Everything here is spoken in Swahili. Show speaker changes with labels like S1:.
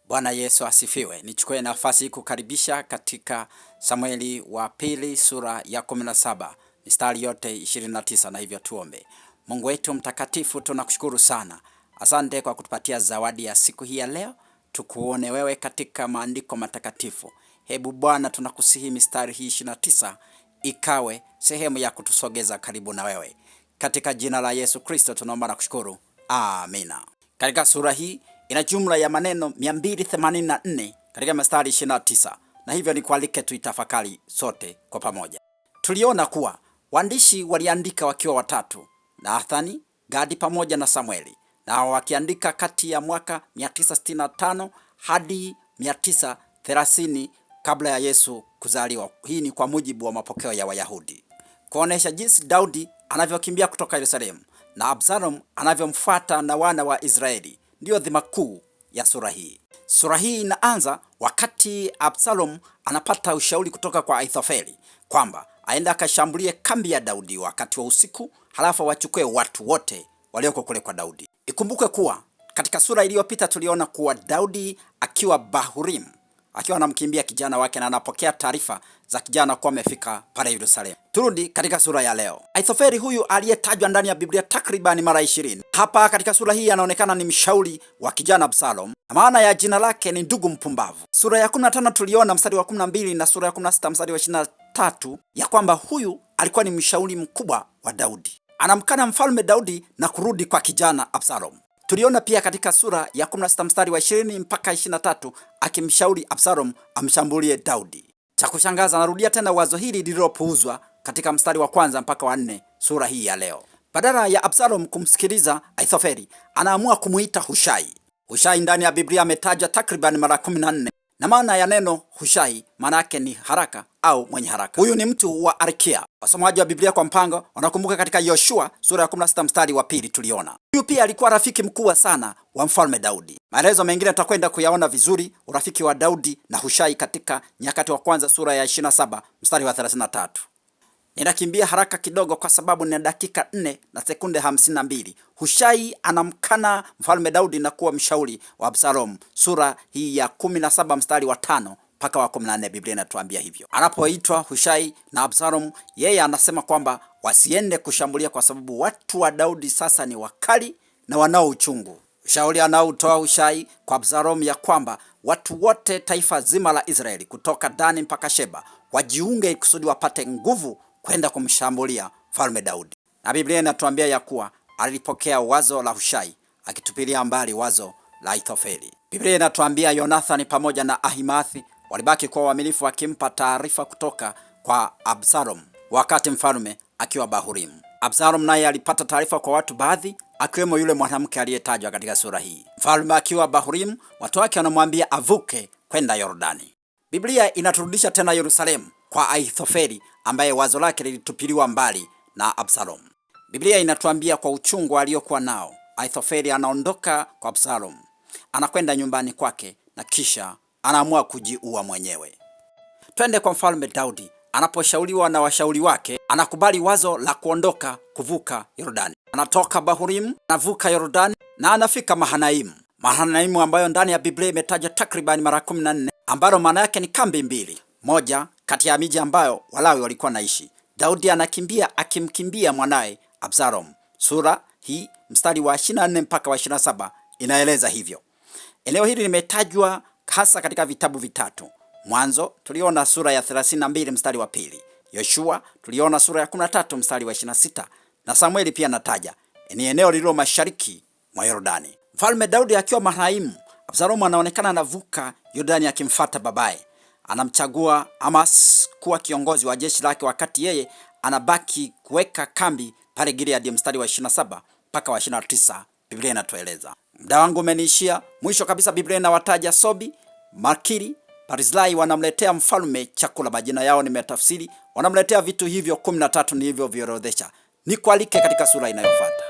S1: Bwana Yesu asifiwe. Nichukue nafasi hii kukaribisha katika Samueli wa pili sura ya 17 mistari yote 29, na hivyo tuombe. Mungu wetu mtakatifu, tunakushukuru sana. Asante kwa kutupatia zawadi ya siku hii ya leo, tukuone wewe katika maandiko matakatifu. Hebu Bwana, tunakusihi mistari hii 29 ikawe sehemu ya kutusogeza karibu na wewe. Katika jina la Yesu Kristo tunaomba na kushukuru. Amina. Katika sura hii ina jumla ya maneno 284 katika mstari 29, na hivyo ni kualike tuitafakari sote kwa pamoja. Tuliona kuwa waandishi waliandika wakiwa watatu, Nathani, Gadi pamoja na Samueli, na wakiandika kati ya mwaka 965 hadi 930 kabla ya Yesu kuzaliwa. Hii ni kwa mujibu wa mapokeo ya Wayahudi, kuonesha jinsi Daudi anavyokimbia kutoka Yerusalemu na Absalom anavyomfuata na wana wa Israeli. Ndiyo dhima kuu ya sura hii. Sura hii inaanza wakati Absalom anapata ushauri kutoka kwa Ahithofeli kwamba aenda akashambulie kambi ya Daudi wakati wa usiku, halafu wachukue watu wote walioko kule kwa Daudi. Ikumbuke kuwa katika sura iliyopita tuliona kuwa Daudi akiwa Bahurim, akiwa anamkimbia kijana wake, na anapokea taarifa za kijana kuwa amefika pale Yerusalemu. Turudi katika sura ya leo. Ahithofeli huyu aliyetajwa ndani ya Biblia takriban mara 20, hapa katika sura hii anaonekana ni mshauri wa kijana Absalom, na maana ya jina lake ni ndugu mpumbavu. Sura ya 15 tuliona mstari wa 12 na sura ya 16 mstari wa 23 ya kwamba huyu alikuwa ni mshauri mkubwa wa Daudi. Anamkana mfalme Daudi na kurudi kwa kijana Absalom. Tuliona pia katika sura ya 16 mstari wa 20 mpaka 23 akimshauri Absalom amshambulie Daudi. Cha kushangaza, narudia tena wazo hili lililopuuzwa katika mstari wa 1 mpaka wa 4 sura hii ya leo. Badala ya Absalom kumsikiliza Ahithofeli, anaamua kumuita Hushai. Hushai ndani ya Biblia ametajwa takriban mara 14, na maana ya neno Hushai maana yake ni haraka au mwenye haraka. Huyu ni mtu wa Arkia. Wasomaji wa Biblia kwa mpango wanakumbuka katika Yoshua sura ya 16 mstari wa 2 tuliona. Huyu pia alikuwa rafiki mkubwa sana wa mfalme Daudi. Maelezo mengine tutakwenda kuyaona vizuri urafiki wa Daudi na Hushai katika Nyakati wa kwanza sura ya 27 mstari wa 33. Ninakimbia haraka kidogo kwa sababu ni dakika 4 na sekunde 52. Hushai anamkana mfalme Daudi na kuwa mshauri wa Absalom. Sura hii ya 17 mstari wa 5 mpaka wa 14 Biblia inatuambia hivyo. Anapoitwa Hushai na Absalom, yeye anasema kwamba wasiende kushambulia kwa sababu watu wa Daudi sasa ni wakali na wanao uchungu. Ushauri anaotoa Hushai kwa Absalom ya kwamba watu wote taifa zima la Israeli kutoka Dani mpaka Sheba wajiunge kusudi wapate nguvu kwenda kumshambulia mfalme Daudi. Na Biblia inatuambia ya kuwa alipokea wazo la Hushai akitupilia mbali wazo la Ahithofeli. Biblia inatuambia Yonathani pamoja na Ahimathi walibaki kwa uaminifu wakimpa taarifa kutoka kwa Absalom wakati mfalme akiwa Bahurim. Absalom naye alipata taarifa kwa watu baadhi, akiwemo yule mwanamke aliyetajwa katika sura hii. Mfalme akiwa Bahurim, watu wake wanamwambia avuke kwenda Yordani. Biblia inaturudisha tena Yerusalemu kwa Ahithofeli ambaye wazo lake lilitupiliwa mbali na Absalom. Biblia inatuambia kwa uchungu aliokuwa nao, Ahithofeli anaondoka kwa Absalom, anakwenda nyumbani kwake na kisha anaamua kujiua mwenyewe. Twende kwa mfalme Daudi. Anaposhauriwa na washauri wake, anakubali wazo la kuondoka kuvuka Yordani. Anatoka Bahurim, anavuka Yordani na anafika Mahanaimu. Mahanaimu ambayo ndani ya Biblia imetaja takriban mara 14, ambalo maana yake ni kambi mbili, moja kati ya miji ambayo Walawi walikuwa naishi. Daudi anakimbia akimkimbia mwanae Absalom. Sura hii mstari wa 24 mpaka wa 27 inaeleza hivyo. Eneo hili limetajwa hasa katika vitabu vitatu. Mwanzo tuliona sura ya 32 mstari wa 2, Yoshua tuliona sura ya 13 mstari wa 26, na Samueli pia nataja ni eneo lililo mashariki mwa Yordani. Mfalme Daudi akiwa Mahanaimu, Absalomu anaonekana anavuka Yordani akimfuata babaye. Anamchagua Amas kuwa kiongozi wa jeshi lake, wakati yeye anabaki kuweka kambi pale Gilead. Mstari wa 27 mpaka wa 29 Biblia inatueleza. Muda wangu umeniishia. Mwisho kabisa Biblia inawataja Sobi, Makiri, Barzilai wanamletea mfalme chakula. Majina yao nimetafsiri. Wanamletea vitu hivyo 13 nilivyoviorodhesha. Nikualike katika sura inayofuata.